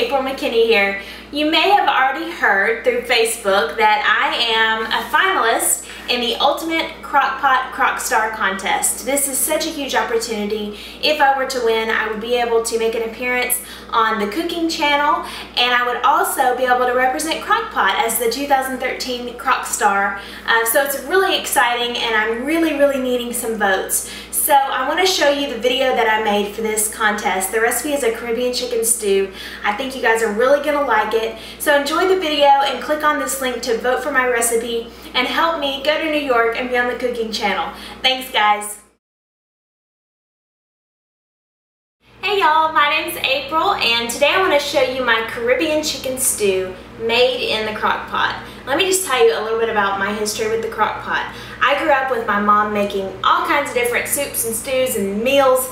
April McKinney here. You may have already heard through Facebook that I am a finalist in the Ultimate Crockpot Crockstar contest. This is such a huge opportunity. If I were to win, I would be able to make an appearance on the cooking channel, and I would also be able to represent Crockpot as the 2013 Crockstar. So it's really exciting, and I'm really needing some votes. So I want to show you the video that I made for this contest. The recipe is a Caribbean chicken stew. I think you guys are really going to like it. So enjoy the video and click on this link to vote for my recipe and help me go to New York and be on the cooking channel. Thanks, guys. Hey y'all, my name's April, and today I want to show you my Caribbean chicken stew made in the crock pot. Let me just tell you a little bit about my history with the crock pot. I grew up with my mom making all kinds of different soups and stews and meals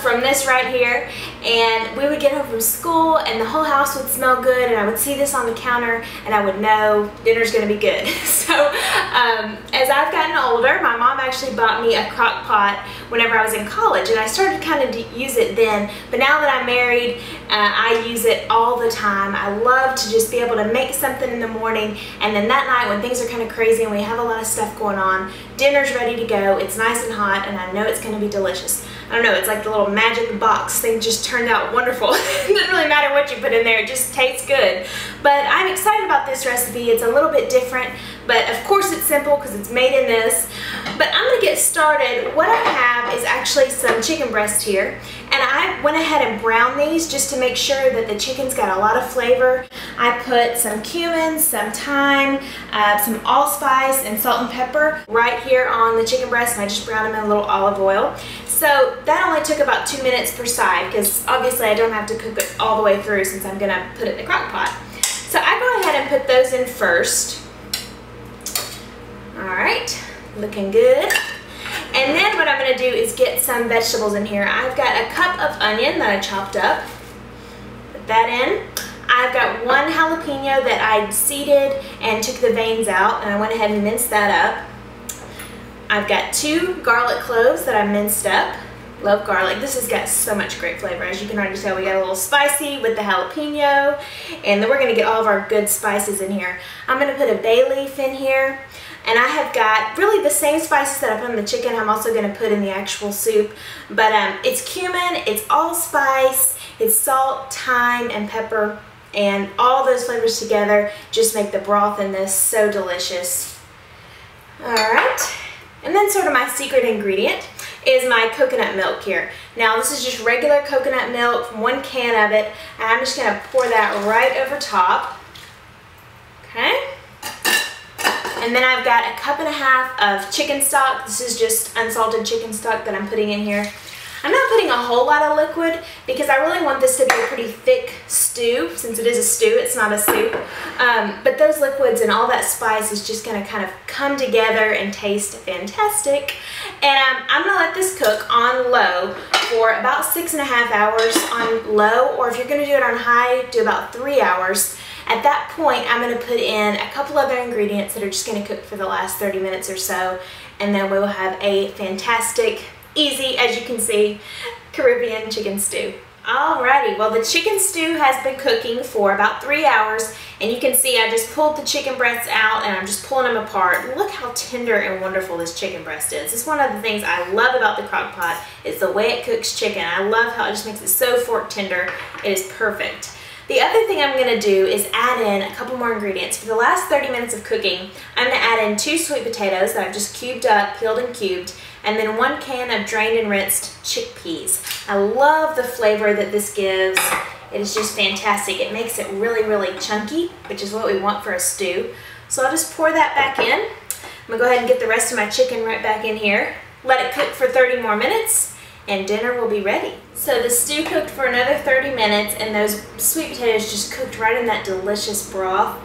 from this right here, and we would get home from school and the whole house would smell good, and I would see this on the counter and I would know dinner's gonna be good. So as I've gotten older, my mom actually bought me a crock pot whenever I was in college, and I started kind of to use it then, but now that I'm married, I use it all the time. I love to just be able to make something in the morning, and then that night when things are kind of crazy and we have a lot of stuff going on, dinner's ready to go, it's nice and hot, and I know it's going to be delicious. I don't know, it's like the little magic box thing just turned out wonderful. It doesn't really matter what you put in there, it just tastes good. But I'm excited about this recipe. It's a little bit different, but of course it's simple because it's made in this. But I'm going to get started. What I have is actually some chicken breast here, and I went ahead and browned these just to make sure that the chicken's got a lot of flavor. I put some cumin, some thyme, some allspice, and salt and pepper right here on the chicken breast, and I just browned them in a little olive oil. So that only took about 2 minutes per side, because obviously I don't have to cook it all the way through since I'm going to put it in the crock pot. So I go ahead and put those in first. Alright, looking good. And then what I'm going to do is get some vegetables in here. I've got a cup of onion that I chopped up. Put that in. I've got one jalapeno that I seeded and took the veins out, and I went ahead and minced that up. I've got 2 garlic cloves that I minced up. Love garlic. This has got so much great flavor. As you can already tell, we got a little spicy with the jalapeno, and then we're going to get all of our good spices in here. I'm going to put a bay leaf in here, and I have got really the same spices that I put in the chicken I'm also going to put in the actual soup. But it's cumin, it's allspice, it's salt, thyme, and pepper, and all those flavors together just make the broth in this so delicious. Alright. And then sort of my secret ingredient is my coconut milk here. Now this is just regular coconut milk from 1 can of it, and I'm just going to pour that right over top. Okay. And then I've got a cup and a half of chicken stock. This is just unsalted chicken stock that I'm putting in here. I'm not putting a whole lot of liquid because I really want this to be a pretty thick stew. Since it is a stew, it's not a soup. But those liquids and all that spice is just going to kind of come together and taste fantastic. And I'm going to let this cook on low for about 6.5 hours on low, or if you're going to do it on high, do about 3 hours. At that point, I'm going to put in a couple other ingredients that are just going to cook for the last 30 minutes or so, and then we will have a fantastic, easy, as you can see, Caribbean chicken stew. Alrighty, well the chicken stew has been cooking for about 3 hours, and you can see I just pulled the chicken breasts out and I'm just pulling them apart. Look how tender and wonderful this chicken breast is. It's one of the things I love about the crock pot is the way it cooks chicken. I love how it just makes it so fork tender. It is perfect. The other thing I'm going to do is add in a couple more ingredients. For the last 30 minutes of cooking, I'm going to add in 2 sweet potatoes that I've just cubed up, peeled and cubed, and then 1 can of drained and rinsed chickpeas. I love the flavor that this gives. It is just fantastic. It makes it really chunky, which is what we want for a stew. So I'll just pour that back in. I'm going to go ahead and get the rest of my chicken right back in here. Let it cook for 30 more minutes, and dinner will be ready. So the stew cooked for another 30 minutes, and those sweet potatoes just cooked right in that delicious broth.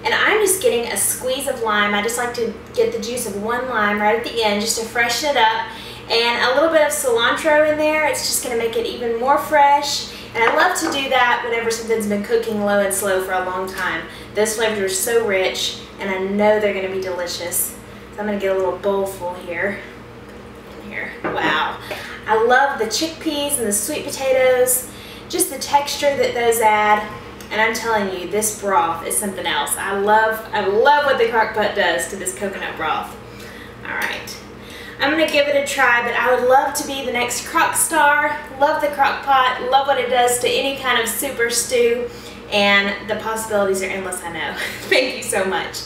And I'm just getting a squeeze of lime. I just like to get the juice of 1 lime right at the end just to freshen it up, and a little bit of cilantro in there. It's just going to make it even more fresh, and I love to do that whenever something's been cooking low and slow for a long time. Those flavors are so rich, and I know they're going to be delicious. So I'm going to get a little bowl full here. Wow. I love the chickpeas and the sweet potatoes, just the texture that those add. And I'm telling you, this broth is something else. I love what the crock pot does to this coconut broth. All right. I'm gonna give it a try, but I would love to be the next crock star. Love the crock pot, love what it does to any kind of super stew, and the possibilities are endless, I know. Thank you so much.